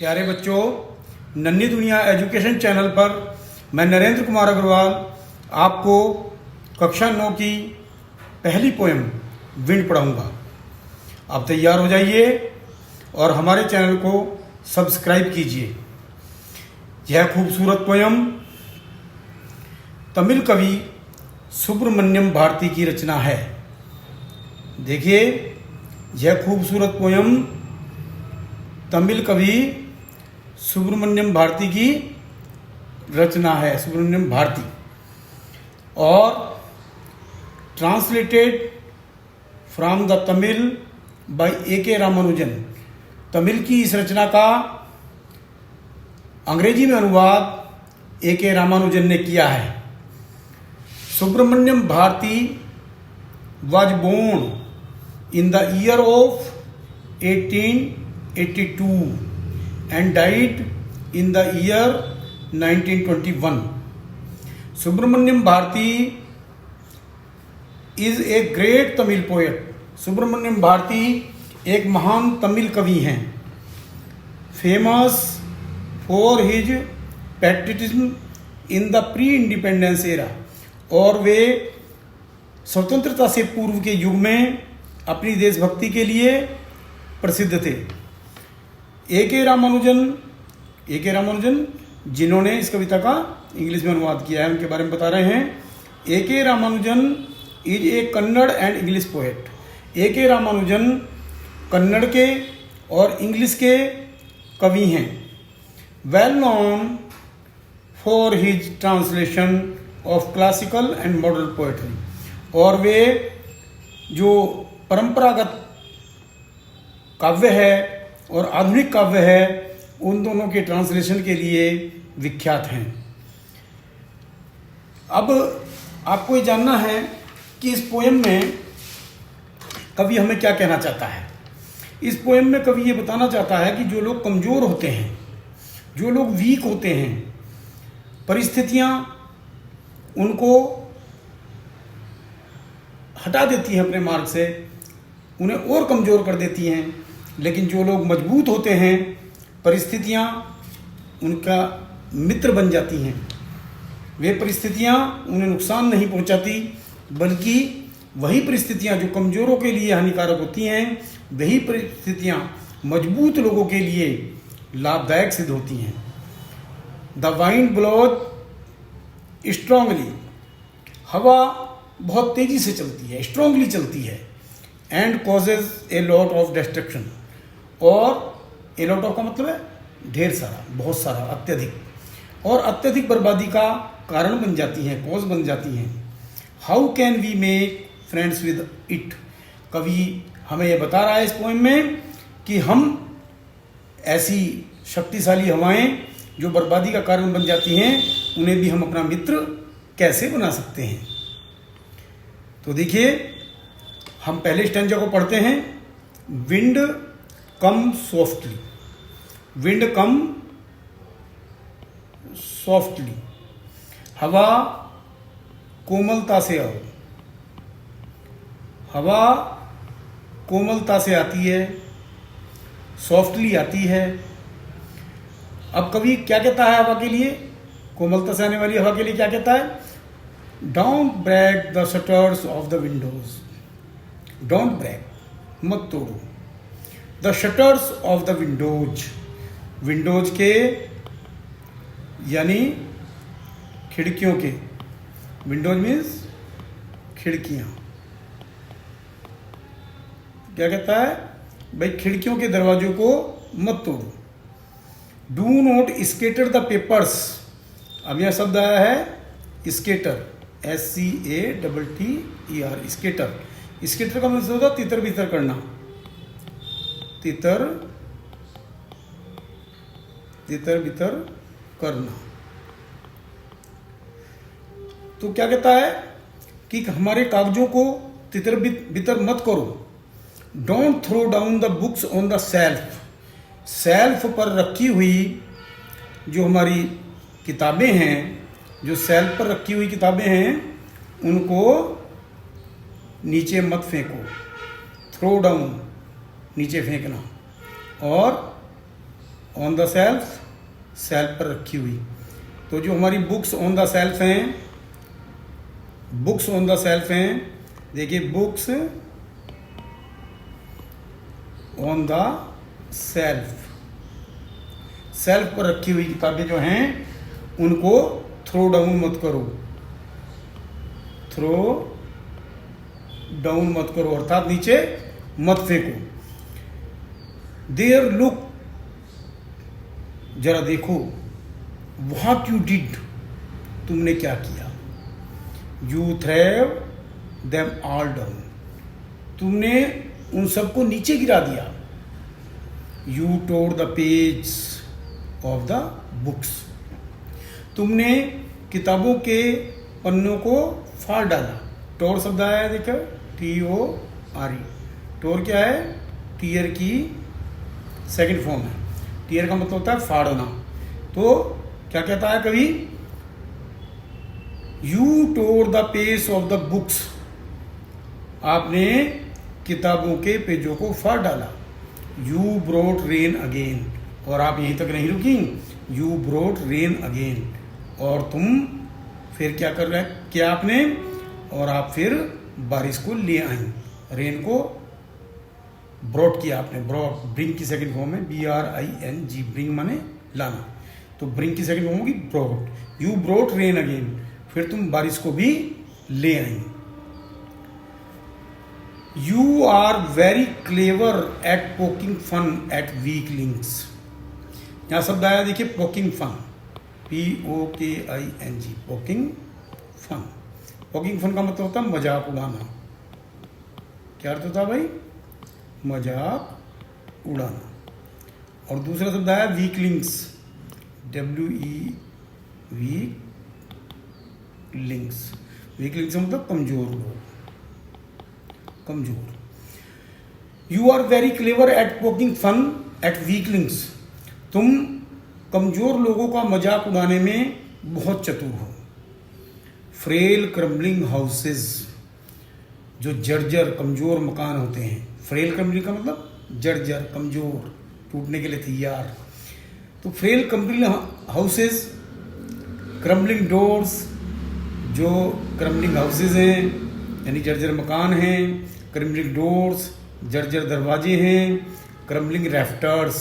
प्यारे बच्चों, नन्ही दुनिया एजुकेशन चैनल पर मैं नरेंद्र कुमार अग्रवाल आपको कक्षा 9 की पहली पोएम विंड पढ़ाऊंगा। आप तैयार हो जाइए और हमारे चैनल को सब्सक्राइब कीजिए। यह खूबसूरत पोएम तमिल कवि सुब्रमण्यम भारती की रचना है। देखिए, यह खूबसूरत पोएम तमिल कवि सुब्रमण्यम भारती की रचना है, सुब्रमण्यम भारती, और translated from the Tamil by A K. Ramanujan. Tamil की इस रचना का अंग्रेजी में अनुवाद ए.के. रामानुजन ने किया है। Subramanyam Bharti was born in the year of 1882 and died in the year 1921. Subramanyam Bharati is a great Tamil poet. Subramaniam Bharti एक महान तमिल कवि हैं। Famous for his patriotism in the pre independence era, और वे स्वतंत्रता से पूर्व के युग में अपनी देशभक्ति के लिए प्रसिद्ध थे। ए.के. रामानुजन जिन्होंने इस कविता का इंग्लिश में अनुवाद किया है, उनके बारे में बता रहे हैं। A K. Ramanujan is a Kannada and English poet. A K. Ramanujan Kannada के और इंग्लिश के कवि हैं। Well known for his translation of classical and modern poetry, और वे जो परंपरागत काव्य है और आधुनिक काव्य है, उन दोनों के ट्रांसलेशन के लिए विख्यात हैं। अब आपको ये जानना है कि इस पोएम में कवि हमें क्या कहना चाहता है। इस पोएम में कवि ये बताना चाहता है कि जो लोग कमज़ोर होते हैं, जो लोग वीक होते हैं, परिस्थितियाँ उनको हटा देती हैं अपने मार्ग से, उन्हें और कमज़ोर कर देती हैं। लेकिन जो लोग मजबूत होते हैं, परिस्थितियाँ उनका मित्र बन जाती हैं। वे परिस्थितियाँ उन्हें नुकसान नहीं पहुंचाती, बल्कि वही परिस्थितियाँ जो कमज़ोरों के लिए हानिकारक होती हैं, वही परिस्थितियाँ मजबूत लोगों के लिए लाभदायक सिद्ध होती हैं। द वाइंड ब्लोज स्ट्रांगली, हवा बहुत तेजी से चलती है, स्ट्रांगली चलती है। And causes a lot of destruction, और ए लॉट ऑफ का मतलब है ढेर सारा, बहुत सारा, अत्यधिक, और अत्यधिक बर्बादी का कारण बन जाती हैं, कॉज बन जाती हैं। How can we make friends with it, कवि हमें यह बता रहा है इस पोएम में कि हम ऐसी शक्तिशाली हवाएं जो बर्बादी का कारण बन जाती हैं, उन्हें भी हम अपना मित्र कैसे बना सकते हैं। तो देखिए, हम पहले स्टैंजा को पढ़ते हैं। विंड कम सॉफ्टली, विंड कम सॉफ्टली, हवा कोमलता से आओ, हवा कोमलता से आती है, सॉफ्टली आती है। अब कवि क्या कहता है हवा के लिए, कोमलता से आने वाली हवा के लिए क्या कहता है? Don't break the shutters of the windows, don't break, मत तोड़ो, the shutters of the windows, windows के यानी खिड़कियों के, विंडोज मीन्स खिड़कियां। क्या कहता है भाई, खिड़कियों के दरवाजों को मत तोड़ो। Do not scatter the papers, अब यह शब्द आया है स्केटर, SCATTER, स्केटर। स्केटर का मतलब होता है तितर बितर करना, तितर बितर करना। तो क्या कहता है कि हमारे कागजों को तितर बितर मत करो। Don't throw down the books on the shelf, shelf पर रखी हुई जो हमारी किताबें हैं, जो सेल्फ पर रखी हुई किताबें हैं, उनको नीचे मत फेंको। थ्रो डाउन, नीचे फेंकना, ऑन द सेल्फ, सेल्फ पर रखी हुई। तो जो हमारी बुक्स ऑन द सेल्फ हैं, बुक्स ऑन द सेल्फ हैं, देखिए books on the shelf, shelf पर रखी हुई किताबें जो हैं उनको थ्रो डाउन मत करो, थ्रो डाउन मत करो, अर्थात नीचे मत फेंको। देयर लुक, जरा देखो, व्हाट यू डिड, तुमने क्या किया। यू थ्रेव देम ऑल डाउन, तुमने उन सबको नीचे गिरा दिया। You tore the page of the books, तुमने किताबों के पन्नों को फाड़ डाला। टोर शब्द आया है, देखो TORE, टोर क्या है, टीयर की सेकंड फॉर्म है। टीयर का मतलब होता है फाड़ना। तो क्या कहता है कवि, you tore the page of the books, आपने किताबों के पेजों को फाड़ डाला। यू ब्रोट रेन अगेन, और आप यहीं तक नहीं रुकी, यू ब्रोट रेन अगेन, और तुम फिर क्या कर रहे हैं, क्या आपने, और आप फिर बारिश को ले आई। रेन को ब्रॉट किया आपने, ब्रॉट ब्रिंग की सेकंड फॉर्म है, BRING, ब्रिंग माने लाना, तो ब्रिंग की सेकंड फॉर्म होगी brought. You brought rain again, फिर तुम बारिश को भी ले आई। You are very clever at poking fun at weaklings, यहां शब्द आया देखिए poking fun, POKING, poking fun. Poking fun का मतलब होता है मजाक उड़ाना। क्या अर्थ होता है भाई, मजाक उड़ाना। और दूसरा शब्द आया वीकलिंग्स, WE, वीकलिंग्स, वीकलिंग्स मतलब कमजोर लोग, कमजोर। You are very clever at poking fun at weaklings, तुम कमजोर लोगों का मजाक उड़ाने में बहुत चतुर हो। फ्रेल क्रम्बलिंग हाउसेस, जो जर्जर कमजोर मकान होते हैं। फ्रेल क्रम्बलिंग का मतलब जर्जर, कमजोर, टूटने के लिए तैयार। तो frail crumbling houses, crumbling doors, जो क्रम्बलिंग हाउसेस हैं यानी जर्जर मकान हैं, क्रम्बलिंग डोर्स, जर्जर दरवाजे हैं, क्रम्बलिंग रैफ्टर्स,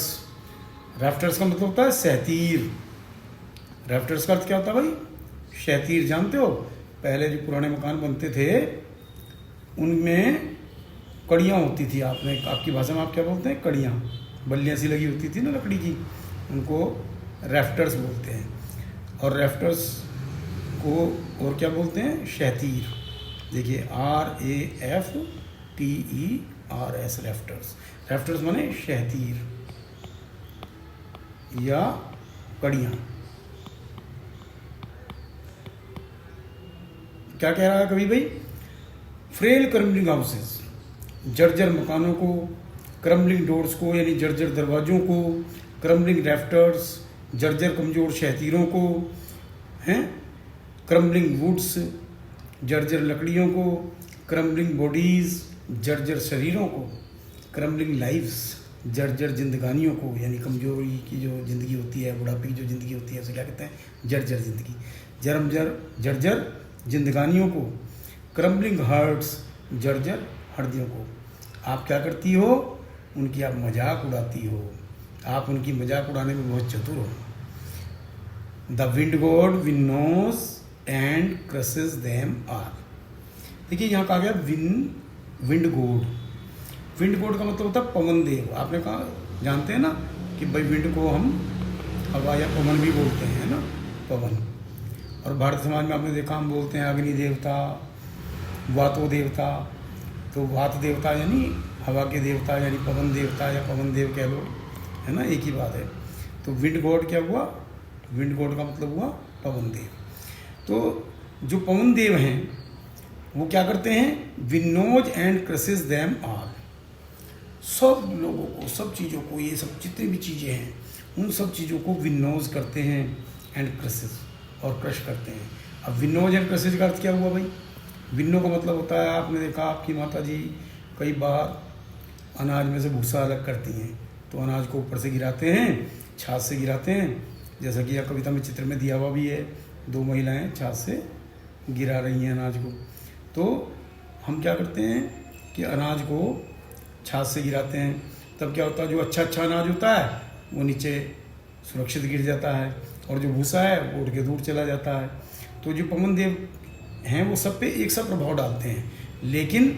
रैफ्टर्स का मतलब होता है सहतीर। रैफ्टर्स का अर्थ क्या होता है भाई, सहतीर। जानते हो पहले जो पुराने मकान बनते थे उनमें कड़ियाँ होती थी, आपने आपकी भाषा में आप क्या बोलते हैं, कड़ियाँ, बल्लियाँ सी लगी होती थी ना लकड़ी की, उनको रैफ्टर्स बोलते हैं। और रैफ्टर्स को और क्या बोलते हैं, सहतीर। देखिए RAFTERS, रैफ्टर्स। रैफ्टर्स माने सहतीर या कड़ियाँ। क्या कह रहा है कवि भाई, फ्रेल क्रम्बलिंग हाउसेस, जर्जर मकानों को, क्रम्बलिंग डोर्स को यानी जर्जर दरवाजों को, क्रम्बलिंग रैफ्टर्स, जर्जर कमजोर सहतीरों को, हैं, क्रम्बलिंग वुड्स, जर्जर लकड़ियों को, क्रम्बलिंग बॉडीज, जर्जर शरीरों को, क्रम्बलिंग लाइफ्स, जर्जर जिंदगानियों को, यानी कमजोरी की जो ज़िंदगी होती है, बुढ़ापे की जो ज़िंदगी होती है उसे क्या कहते हैं, जर्जर ज़िंदगी। जर्जर जिंदगानियों को, क्रम्बलिंग हार्ट्स, जर्जर हड्डियों को। आप क्या करती हो, उनकी आप मजाक उड़ाती हो, आप उनकी मजाक उड़ाने में बहुत चतुर हो। The wind god winnows and crushes them all. देखिए यहाँ कहा गया विंड गॉड। विंड गॉड का मतलब होता है पवन देव। आपने कहा, जानते हैं ना कि भाई विंड को हम हवा या पवन भी बोलते हैं ना, पवन। और भारत समाज में आपने देखा हम बोलते हैं अग्नि देवता, वातो देवता। तो वात देवता यानी हवा के देवता, यानी पवन देवता या पवन देव कह लो, है ना, एक ही बात है। तो विंड गॉड क्या हुआ, विंड गॉड का मतलब हुआ पवन देव। तो जो पवन देव हैं वो क्या करते हैं, विनोज एंड क्रसेस देम ऑल, सब लोगों को, सब चीज़ों को, ये सब जितनी भी चीज़ें हैं उन सब चीज़ों को विनोज करते हैं एंड क्रसेस, और क्रश करते हैं। अब विनोज एंड क्रसेस का अर्थ क्या हुआ भाई, विन्नो का मतलब होता है, आपने देखा आपकी माता जी कई बार अनाज में से भूसा अलग करती हैं, तो अनाज को ऊपर से गिराते हैं छाछ से गिराते हैं, जैसा कि यह कविता में चित्र में दिया हुआ भी है, 2 महिलाएं छाछ से गिरा रही हैं अनाज को। तो हम क्या करते हैं कि अनाज को छाछ से गिराते हैं, तब क्या होता है, जो अच्छा अनाज होता है वो नीचे सुरक्षित गिर जाता है, और जो भूसा है वो उड़ के दूर चला जाता है। तो जो पवन देव हैं वो सब पे एक सा प्रभाव डालते हैं, लेकिन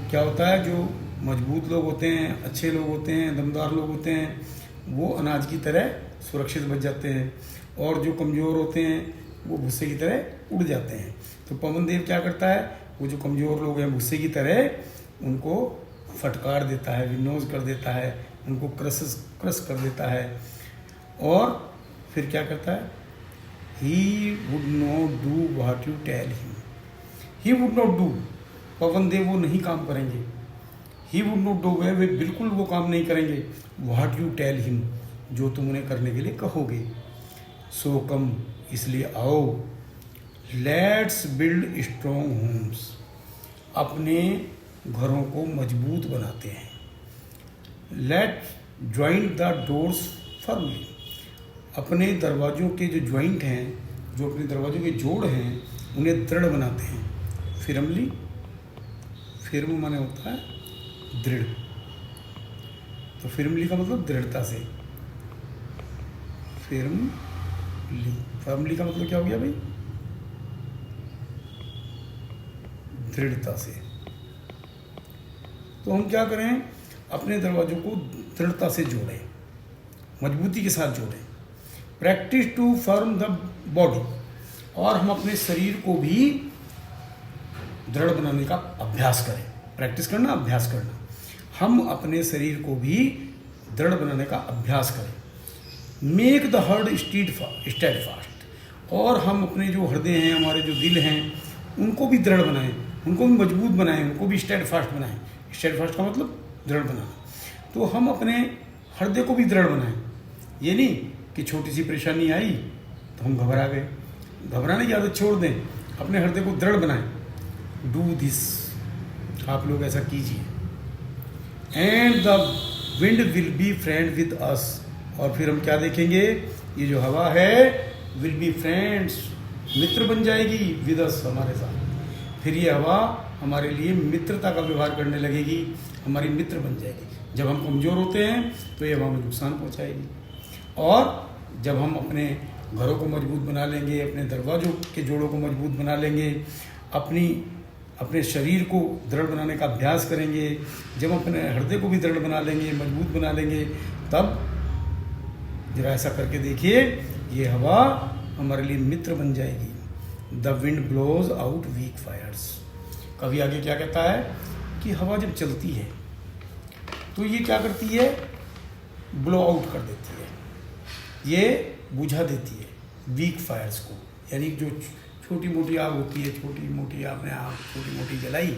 क्या होता है, जो मजबूत लोग होते हैं, अच्छे लोग होते हैं, दमदार लोग होते हैं, वो अनाज की तरह सुरक्षित बच जाते हैं, और जो कमज़ोर होते हैं वो भूसे की तरह उड़ जाते हैं। तो पवन देव क्या करता है, वो जो कमज़ोर लोग हैं भूसे की तरह उनको फटकार देता है, विनोज कर देता है, उनको क्रश कर देता है। और फिर क्या करता है, he would not do what you tell him. He would not do, Pavan Dev वो नहीं काम करेंगे। ही वुड नॉट डू, वे बिल्कुल वो काम नहीं करेंगे। व्हाट यू टेल हिम, जो तुम उन्हें करने के लिए कहोगे। सो कम, इसलिए आओ, लेट्स बिल्ड स्ट्रॉन्ग होम्स, अपने घरों को मजबूत बनाते हैं। Let's joint the doors firmly, अपने दरवाज़ों के जो ज्वाइंट हैं, जो अपने दरवाज़ों के जोड़ हैं, उन्हें दृढ़ बनाते हैं। फिरमली, फिर्म माने होता है दृढ़, तो फिरमली का मतलब दृढ़ता से। फर्मली का मतलब क्या हो गया भाई, दृढ़ता से। तो हम क्या करें, अपने दरवाजों को दृढ़ता से जोड़ें, मजबूती के साथ जोड़ें। Practice to firm the body, और हम अपने शरीर को भी दृढ़ बनाने का अभ्यास करें। प्रैक्टिस करना, अभ्यास करना। हम अपने शरीर को भी दृढ़ बनाने का अभ्यास करें। मेक द हार्ट स्टेडफास्ट, और हम अपने जो हृदय हैं, हमारे जो दिल हैं, उनको भी दृढ़ बनाएं, उनको भी मजबूत बनाएं, उनको भी स्टेडफास्ट बनाएं। स्टेडफास्ट का मतलब दृढ़ बनाना। तो हम अपने हृदय को भी दृढ़ बनाएं। ये नहीं कि छोटी सी परेशानी आई तो हम घबरा गए, घबराने की आदत छोड़ दें, अपने हृदय को दृढ़ बनाएं। डू दिस, आप लोग ऐसा कीजिए। And the wind will be friend with us, और फिर हम क्या देखेंगे, ये जो हवा है विल बी फ्रेंड्स, मित्र बन जाएगी, विद अस, हमारे साथ। फिर ये हवा हमारे लिए मित्रता का व्यवहार करने लगेगी, हमारी मित्र बन जाएगी। जब हम कमज़ोर होते हैं तो ये हवा हमें नुकसान पहुंचाएगी, और जब हम अपने घरों को मजबूत बना लेंगे, अपने दरवाज़ों के जोड़ों को मजबूत बना लेंगे, अपने शरीर को दृढ़ बनाने का अभ्यास करेंगे, जब अपने हृदय को भी दृढ़ बना लेंगे, मजबूत बना लेंगे, तब जरा ऐसा करके देखिए, ये हवा हमारे लिए मित्र बन जाएगी। The wind blows out weak fires. कभी आगे क्या कहता है कि हवा जब चलती है तो ये क्या करती है, ब्लो आउट कर देती है, ये बुझा देती है वीक फायर्स को। यानी जो छोटी मोटी आग होती है, छोटी मोटी आपने आग छोटी मोटी जलाई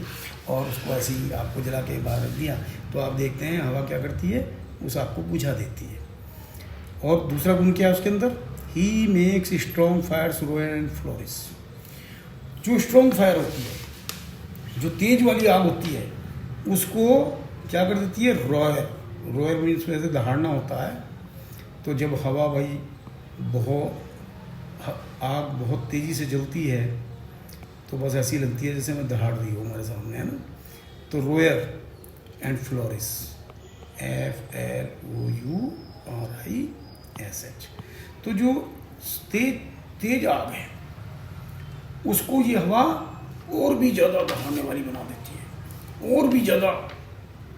और उसको ऐसे ही आग को जला के बाहर रख दिया, तो आप देखते हैं हवा क्या करती है, उस आग को बुझा देती है। और दूसरा गुण क्या है उसके अंदर, he makes strong fires roar and flourish. जो स्ट्रॉन्ग फायर होती है, जो तेज वाली आग होती है, उसको क्या कर देती है, रोयर। रोयर मीन्स वैसे दहाड़ना होता है। तो जब हवा भाई आग बहुत तेज़ी से जलती है तो बस ऐसी लगती है जैसे मैं दहाड़ रही हूँ हमारे सामने, है ना। तो रोयर एंड फ्लोरिश, FLOURISH। तो जो तेज आग है उसको ये हवा और भी ज़्यादा दहाड़ने वाली बना देती है, और भी ज़्यादा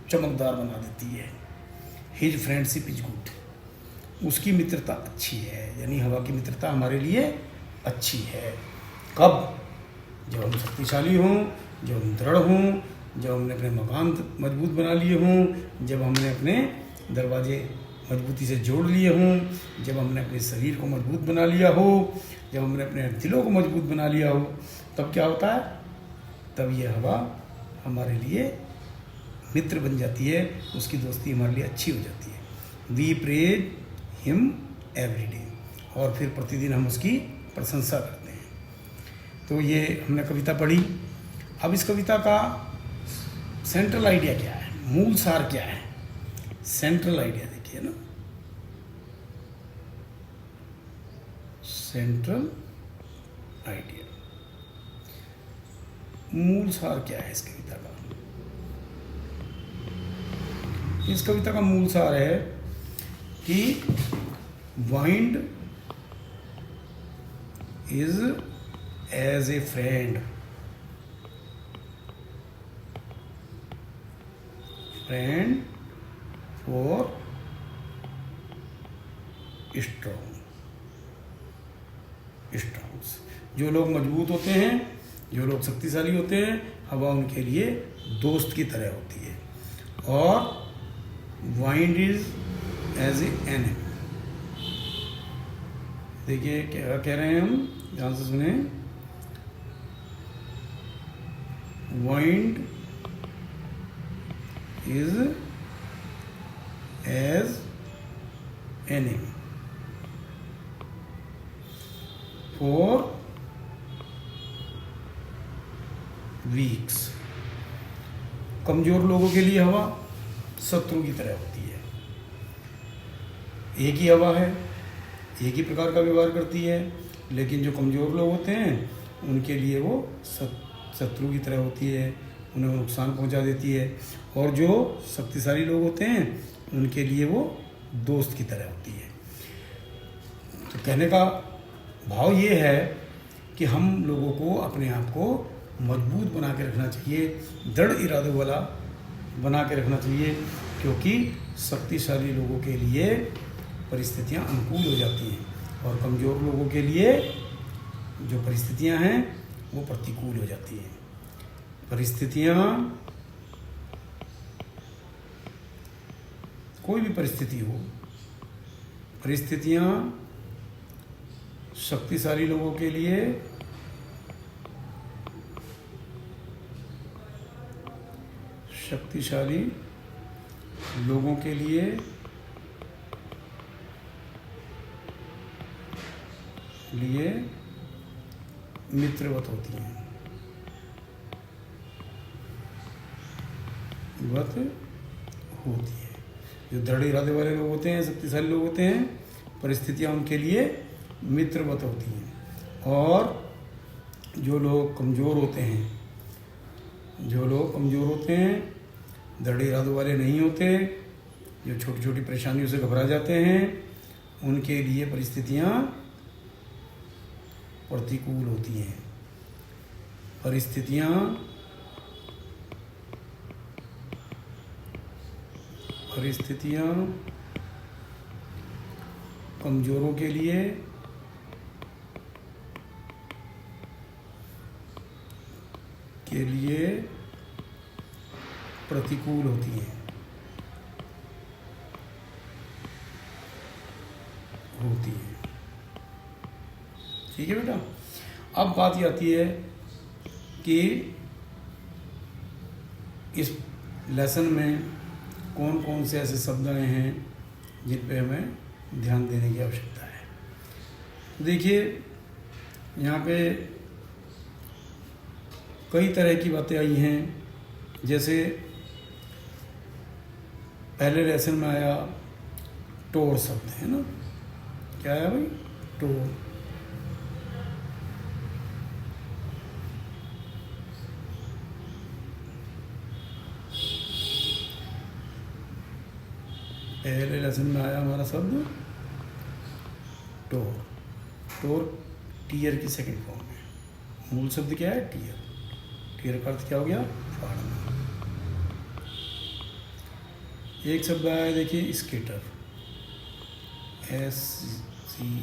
चमकदार बना देती है। हिज फ्रेंडशिप इज गुड, उसकी मित्रता अच्छी है, यानी हवा की मित्रता हमारे लिए अच्छी है। कब, जब हम शक्तिशाली हों, जब हम दृढ़ हों, जब हमने अपने मकान मजबूत बना लिए हों, जब हमने अपने दरवाजे मजबूती से जोड़ लिए हों, जब हमने अपने शरीर को मजबूत बना लिया हो, जब हमने अपने दिलों को मजबूत बना लिया हो, तब क्या होता है, तब ये हवा हमारे लिए मित्र बन जाती है, उसकी दोस्ती हमारे लिए अच्छी हो जाती है। We praise him every day, और फिर प्रतिदिन हम उसकी प्रशंसा करते हैं। तो ये हमने कविता पढ़ी। अब इस कविता का सेंट्रल आइडिया क्या है, मूल सार क्या है, सेंट्रल आइडिया देखिए ना। Central idea. मूल सार क्या है इस कविता का? इस कविता का मूल सार है कि wind is as a friend, friend for strongs. जो लोग मजबूत होते हैं, जो लोग शक्तिशाली होते हैं, हवा उनके लिए दोस्त की तरह होती है। और wind is as a enemy. देखिए क्या कह रहे हैं हम, ध्यान से सुने। Wind is as enemy for weaks. कमजोर लोगों के लिए हवा शत्रु की तरह होती है। एक ही हवा है, एक ही प्रकार का व्यवहार करती है, लेकिन जो कमजोर लोग होते हैं उनके लिए वो शत्रु की तरह होती है, उन्हें नुकसान पहुंचा देती है। और जो शक्तिशाली लोग होते हैं उनके लिए वो दोस्त की तरह होती है। तो कहने का भाव ये है कि हम लोगों को अपने आप को मजबूत बना के रखना चाहिए, दृढ़ इरादों वाला बना के रखना चाहिए, क्योंकि शक्तिशाली लोगों के लिए परिस्थितियां अनुकूल हो जाती हैं और कमज़ोर लोगों के लिए जो परिस्थितियां हैं वो प्रतिकूल हो जाती हैं। परिस्थितियां, कोई भी परिस्थिति हो, परिस्थितियां शक्तिशाली लोगों के लिए लिए मित्रवत होती हैं, जो दृढ़ इरादे वाले लोग होते हैं, शक्तिशाली लोग होते हैं, परिस्थितियां उनके लिए मित्रवत होती हैं। और जो लोग कमज़ोर होते हैं, दृढ़ इरादों वाले नहीं होते, जो छोटी छोटी परेशानियों से घबरा जाते हैं, उनके लिए परिस्थितियां प्रतिकूल होती हैं। परिस्थितियां कमजोरों के लिए प्रतिकूल होती हैं। ठीक है बेटा। अब बात ये आती है कि इस लेसन में कौन कौन से ऐसे शब्द आए हैं जिन पे हमें ध्यान देने की आवश्यकता है। देखिए यहाँ पे कई तरह की बातें आई हैं। जैसे पहले लेसन में आया टोर शब्द, है ना। क्या आया भाई? टोर। पहले लेसन में आया हमारा शब्द टोर। टोर टीयर की सेकंड फॉर्म है। मूल शब्द क्या है? टीयर। टीयर का अर्थ क्या हो गया? फाड़ना। एक शब्द आया, देखिए स्केटर। SCATTER।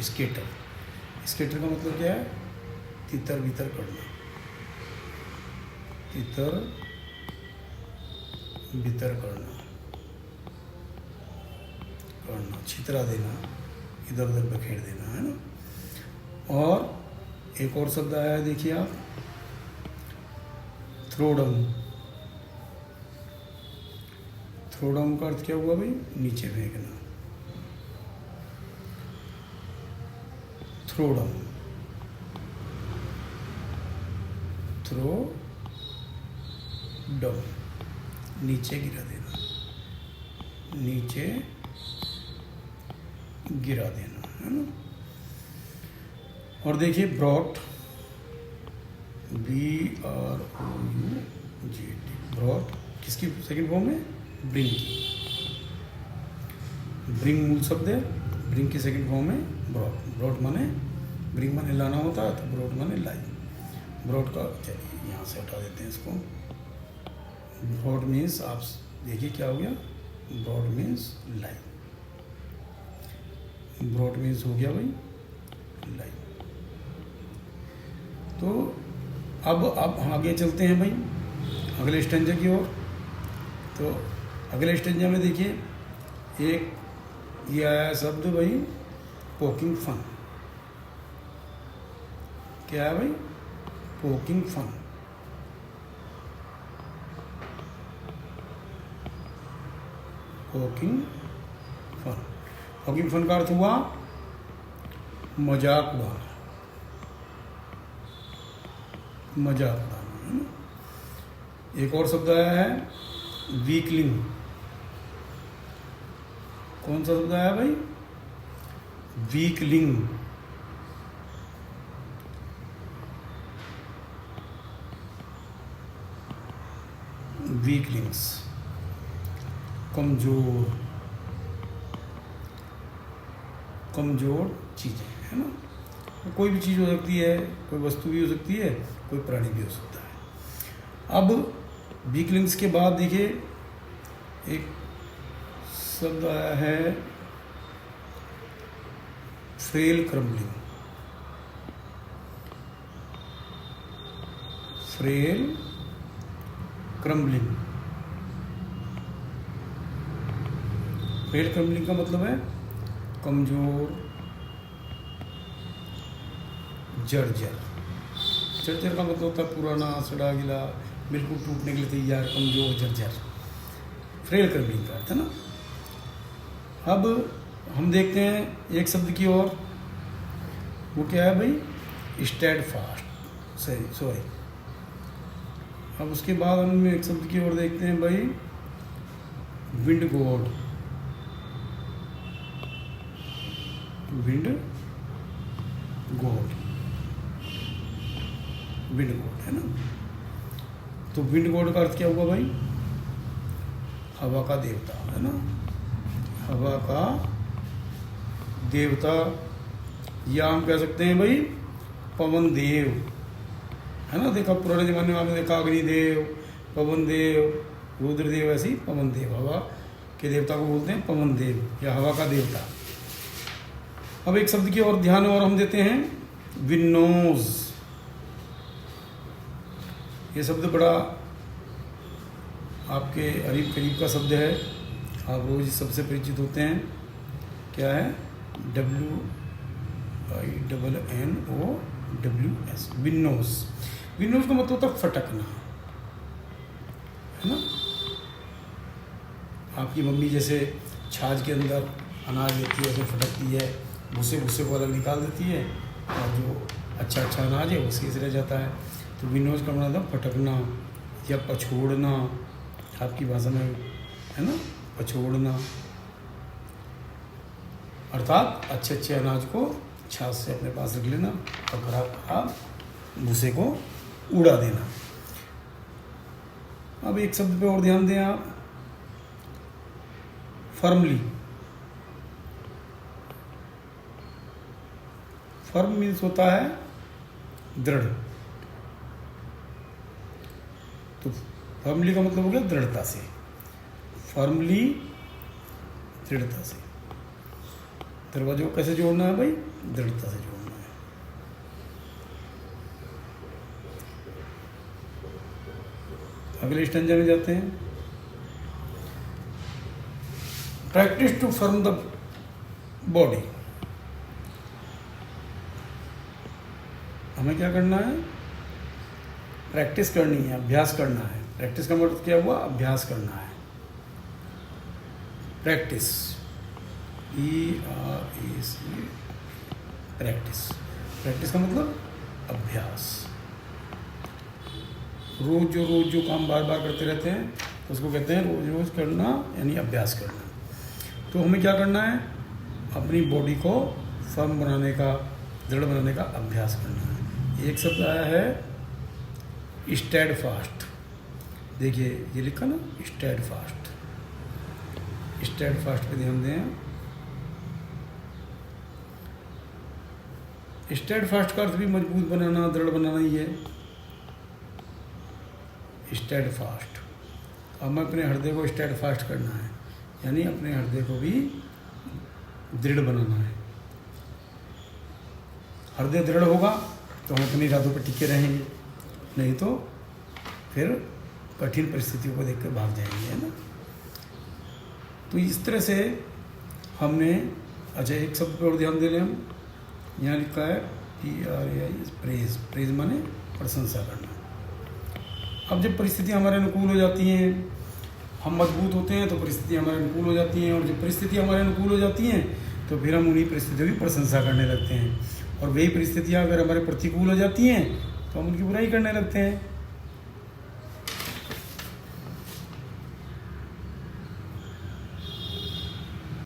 स्केटर। स्केटर का मतलब क्या है? तितर बितर करना। तितर बितर करना, छितरा देना, इधर उधर बखेर देना, है ना। और एक और शब्द आया है, देखिए आप, थ्रोडम। थ्रोडम का अर्थ क्या हुआ भाई? नीचे फेंकना। थ्रोडम, थ्रो डाउन, नीचे गिरा देना, नीचे गिरा देना। है ना। और देखिए ब्रॉट, BROUGHT, ब्रॉट किसकी सेकंड फॉर्म है? ब्रिंग की। ब्रिंग मूल शब्द है, ब्रिंग की सेकंड फॉर्म है ब्रॉट। ब्रॉट माने ब्रिंग माने लाना होता है, तो ब्रॉट माने लाई। ब्रॉट का चलिए यहाँ से हटा देते हैं इसको। ब्रॉड मीन्स आप देखिए क्या हो गया, ब्रॉड मीन्स लाई। ब्रॉड मीन्स हो गया भाई लाई। तो अब हम आगे चलते हैं भाई अगले स्टेंजा की ओर। तो अगले स्टेंजा में देखिए एक ये आया शब्द भाई पोकिंग फन। क्या है भाई? Poking fun. Poking fun. Poking fun का अर्थ हुआ मजाक उड़ाना, मजाक उड़ाना, है ना। एक और शब्द आया है वीकलिंग। कौन सा शब्द आया भाई? वीकलिंग। वीकलिंग्स कमजोर, कमजोर चीजें, है ना। कोई भी चीज़ हो सकती है, कोई वस्तु भी हो सकती है, कोई प्राणी भी हो सकता है। अब वीकलिंग्स के बाद देखिए एक शब्द आया है frail crumbling. Frail crumbling. Frail crumbling का मतलब है कमजोर, जर्जर। जर्जर का मतलब होता है पुराना, सड़ा गीला, बिल्कुल टूटने के लिए तैयार, कमजोर, जर्जर। फ्रेल क्रम्बलिंग का अर्थ है ना। अब हम देखते हैं एक शब्द की ओर, वो क्या है भाई? Steadfast. सॉरी। अब उसके बाद हम एक शब्द की ओर देखते हैं भाई wind God. Wind God, wind God, है ना। तो विंड गॉड का अर्थ क्या हुआ भाई? हवा का देवता, है ना। हवा का देवता, या हम कह सकते हैं भाई पवन देव, है ना। देखा पुराने जमाने में आपने देखा अग्निदेव, पवन देव, रुद्रदेव, ऐसी पवन देव, हवा के देवता को बोलते हैं पवन देव या हवा का देवता। अब एक शब्द की और ध्यान और हम देते हैं विन्नोज। ये शब्द बड़ा आपके करीब करीब का शब्द है, आप रोज इस शब्द से परिचित होते हैं। क्या है? WINNOWS, विन्नोज। विन्नोज का मतलब होता है फटकना, है ना। आपकी मम्मी जैसे छाछ के अंदर अनाज लेती है, उसे फटकती है, भूसे को अलग निकाल देती है, और जो अच्छा अनाज है वो शेष रह जाता है। तो विन्नोज का मतलब फटकना या पछोड़ना, आपकी भाषा में, है ना, पछोड़ना। अर्थात अच्छे अनाज को छाछ से अपने पास रख लेना और खराब भूसे को उड़ा देना। अब एक शब्द पे और ध्यान दें आप, फर्मली। फर्म मीन्स होता है दृढ़। तो फर्मली का मतलब हो गया दृढ़ता से। फर्मली, दृढ़ता से। दरवाजे को कैसे जोड़ना है भाई? दृढ़ता से जोड़ना है। अगले स्टैंजा में जाते हैं। Practice to firm the body. हमें क्या करना है? प्रैक्टिस करनी है, अभ्यास करना है। प्रैक्टिस का मतलब क्या हुआ? अभ्यास करना है। Practice, PRAC, practice. प्रैक्टिस का मतलब अभ्यास। रोज जो काम बार बार करते रहते हैं उसको कहते हैं रोज करना, यानी अभ्यास करना। तो हमें क्या करना है? अपनी बॉडी को फर्म बनाने का, दृढ़ बनाने का अभ्यास करना है। एक शब्द आया है स्टैड फास्ट। देखिए ये लिखा ना, स्टैड फास्ट। स्टैड फास्ट पे ध्यान दें। स्टैड फास्ट का अर्थ भी मजबूत बनाना, दृढ़ बनाना ही है। स्टैड फास्ट, हमें अपने हृदय को स्टैड फास्ट करना है, यानी अपने हृदय को भी दृढ़ बनाना है। हृदय दृढ़ होगा तो हम अपनी इरादों पर टिके रहेंगे, नहीं तो फिर कठिन परिस्थितियों को देखकर भाग जाएंगे, है ना। तो इस तरह से हमने, अच्छा एक शब्द पर और ध्यान दे लें हम। यहाँ लिखा है PRAIS, प्रेज। प्रेज माने प्रशंसा करना। अब जब परिस्थितियाँ हमारे अनुकूल हो जाती हैं, हम मजबूत होते हैं तो परिस्थितियाँ हमारे अनुकूल हो जाती हैं, और जब परिस्थितियाँ हमारे अनुकूल हो जाती हैं तो फिर हम उन्हीं परिस्थितियों की प्रशंसा करने लगते हैं। और वही परिस्थितियाँ अगर हमारे प्रतिकूल हो जाती हैं तो हम उनकी बुराई करने लगते हैं।